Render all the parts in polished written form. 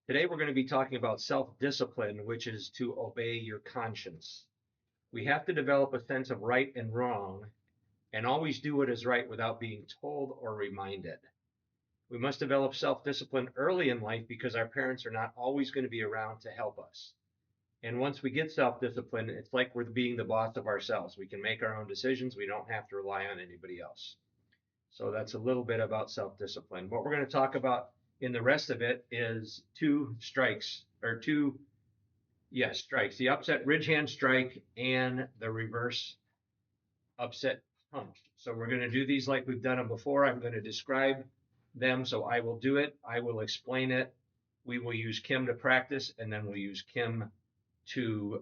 Today we're going to be talking about self-discipline, which is to obey your conscience. We have to develop a sense of right and wrong and always do what is right without being told or reminded. We must develop self-discipline early in life because our parents are not always going to be around to help us. And once we get self-discipline, it's like we're being the boss of ourselves. We can make our own decisions. We don't have to rely on anybody else. So that's a little bit about self-discipline. What we're going to talk about in the rest of it is two strikes or two, yes, strikes, the upset ridge hand strike and the reverse upset punch. So we're going to do these like we've done them before. I'm going to describe them. So I will do it. I will explain it. We will use Kim to practice, and then we'll use Kim to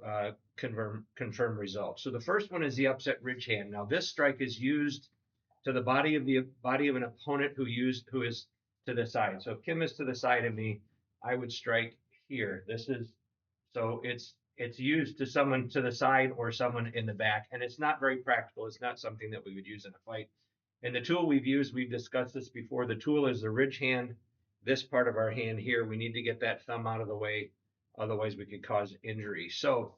confirm results. So the first one is the upset ridge hand. Now this strike is used to the body of an opponent who is to the side. So if Kim is to the side of me, I would strike here. This is so it's used to someone to the side or someone in the back, and it's not very practical. It's not something that we would use in a fight. And the tool we've used, we've discussed this before. The tool is the ridge hand. This part of our hand here, we need to get that thumb out of the way, otherwise we could cause injury. So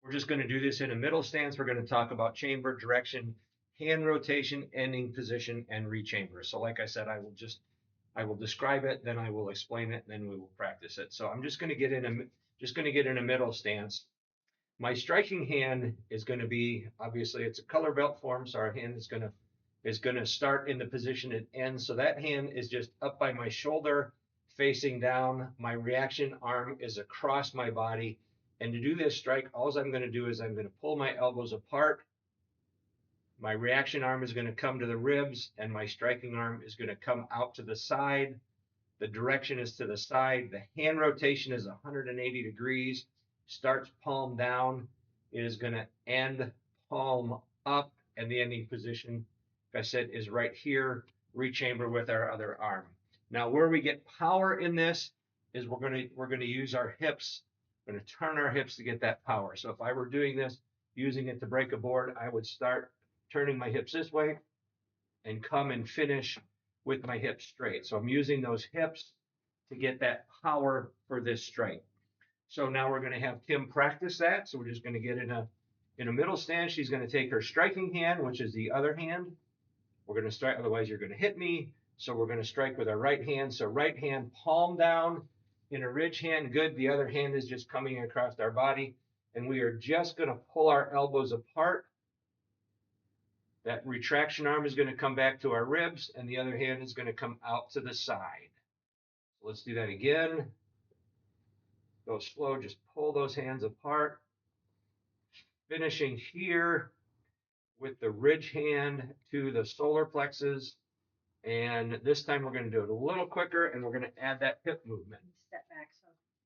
we're just going to do this in a middle stance. We're going to talk about chamber, direction, hand rotation, ending position, and rechamber. So like I said, I will describe it, then I will explain it, and then we will practice it. So I'm just going to get in a middle stance. My striking hand is going to be, obviously it's a color belt form, so our hand is going to start in the position it ends. So that hand is just up by my shoulder, facing down. My reaction arm is across my body. And to do this strike, all I'm going to do is I'm going to pull my elbows apart. My reaction arm is going to come to the ribs, and my striking arm is going to come out to the side. The direction is to the side. The hand rotation is 180 degrees. Starts palm down. It is going to end palm up, and the ending position, like I said, is right here. Rechamber with our other arm. Now, where we get power in this is we're going to use our hips. We're going to turn our hips to get that power. So if I were doing this, using it to break a board, I would start turning my hips this way and come and finish with my hips straight. So I'm using those hips to get that power for this strike. So now we're going to have Kim practice that. So we're just going to get in a middle stance. She's going to take her striking hand, which is the other hand. We're going to strike, otherwise you're going to hit me. So we're going to strike with our right hand. So right hand palm down in a ridge hand. Good. The other hand is just coming across our body. And we are just going to pull our elbows apart. That retraction arm is going to come back to our ribs, and the other hand is going to come out to the side. So let's do that again. Go slow, just pull those hands apart. Finishing here with the ridge hand to the solar plexus. And this time we're going to do it a little quicker, and we're going to add that hip movement. Step back.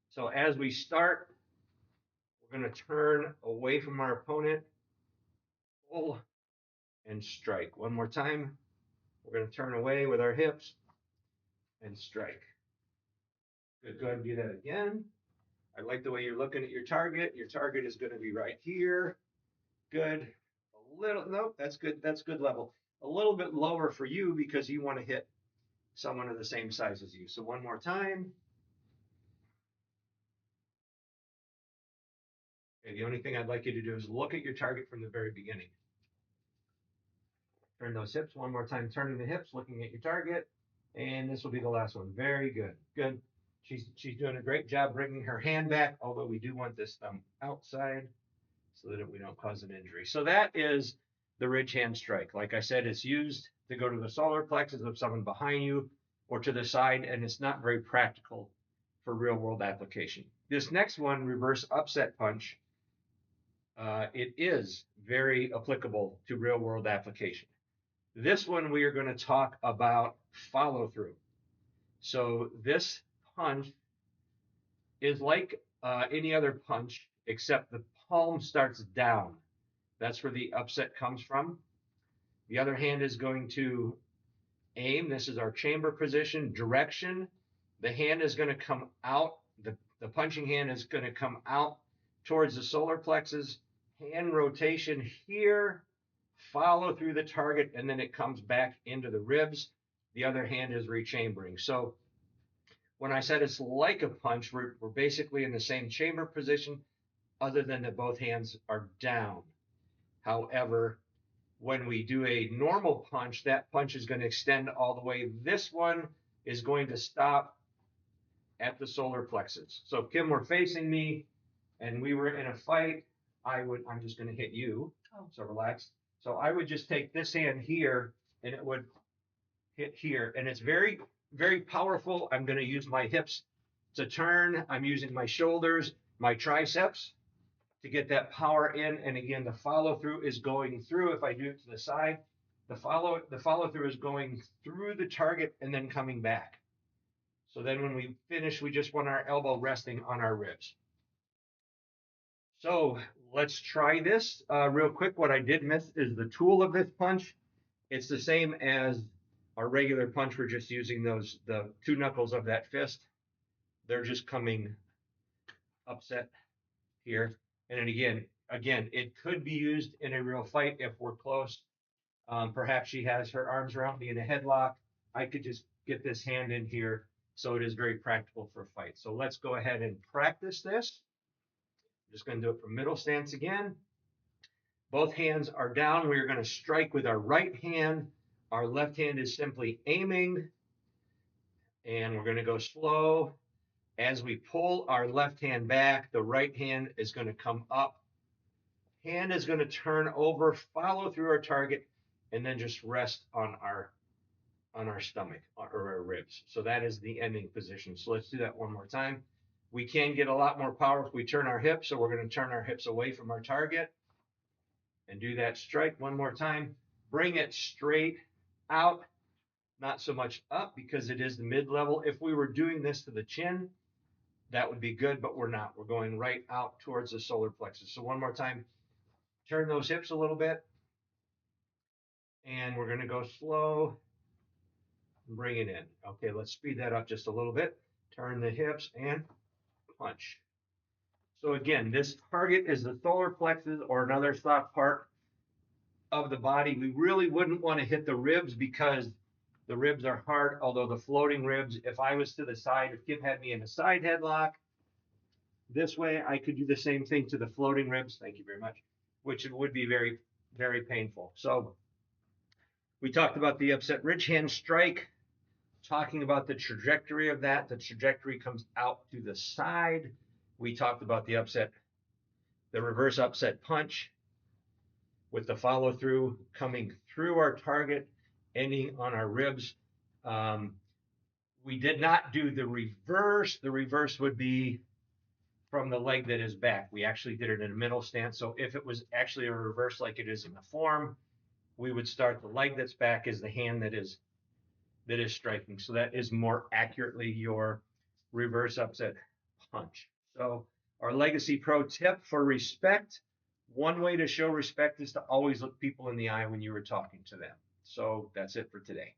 So as we start, we're going to turn away from our opponent, pull, and strike. One more time. We're going to turn away with our hips and strike. Good. Go ahead and do that again. I like the way you're looking at your target. Your target is going to be right here. Good. A little, nope, that's good. That's good level. A little bit lower for you because you want to hit someone of the same size as you. So one more time. Okay, the only thing I'd like you to do is look at your target from the very beginning. Turn those hips one more time, turning the hips, looking at your target. And this will be the last one. Very good. Good. She's doing a great job bringing her hand back, although we do want this thumb outside so that we don't cause an injury. So that is the ridge hand strike. Like I said, it's used to go to the solar plexus of someone behind you or to the side, and it's not very practical for real world application. This next one, reverse upset punch, it is very applicable to real world application. This one we are going to talk about follow through. So this punch is like any other punch, except the palm starts down. That's where the upset comes from. The other hand is going to aim. This is our chamber position. Direction. The hand is going to come out. The punching hand is going to come out towards the solar plexus. Hand rotation here. Follow through the target, and then it comes back into the ribs. The other hand is rechambering. So When I said it's like a punch, we're basically in the same chamber position, other than that both hands are down. However, when we do a normal punch, that punch is going to extend all the way. This one is going to stop at the solar plexus. So if Kim were facing me and we were in a fight, I'm just going to hit you. Oh. So relax. So I would just take this hand here and it would hit here. And it's very, very powerful. I'm going to use my hips to turn. I'm using my shoulders, my triceps to get that power in. And again, the follow through is going through. If I do it to the side, the follow through is going through the target and then coming back. So then when we finish, we just want our elbow resting on our ribs. So let's try this real quick. What I did miss is the tool of this punch. It's the same as our regular punch. We're just using the two knuckles of that fist. They're just coming upset here. And then again, it could be used in a real fight if we're close. Perhaps she has her arms around me in a headlock. I could just get this hand in here. So it is very practical for a fight. So let's go ahead and practice this. I'm just going to do it from middle stance again. Both hands are down. We're going to strike with our right hand. Our left hand is simply aiming. And we're going to go slow. As we pull our left hand back, the right hand is going to come up. Hand is going to turn over, follow through our target, and then just rest on our stomach or our ribs. So that is the ending position. So let's do that one more time. We can get a lot more power if we turn our hips. So we're going to turn our hips away from our target and do that strike one more time. Bring it straight out, not so much up because it is the mid-level. If we were doing this to the chin, that would be good, but we're not. We're going right out towards the solar plexus. So one more time, turn those hips a little bit. And we're going to go slow. Bring it in. Okay, let's speed that up just a little bit. Turn the hips and punch. So again, this target is the solar plexus or another soft part of the body. We really wouldn't want to hit the ribs because the ribs are hard, although the floating ribs, if I was to the side, if Kim had me in a side headlock, this way I could do the same thing to the floating ribs. Thank you very much. Which would be very, very painful. So we talked about the upset ridge hand strike. Talking about the trajectory of that, the trajectory comes out to the side. We talked about the reverse upset punch with the follow through coming through our target, ending on our ribs. We did not do the reverse. The reverse would be from the leg that is back. We actually did it in a middle stance. So if it was actually a reverse like it is in the form, we would start the leg that's back as the hand that is striking. So that is more accurately your reverse upset punch. So our legacy pro tip for respect, one way to show respect is to always look people in the eye when you were talking to them. So that's it for today.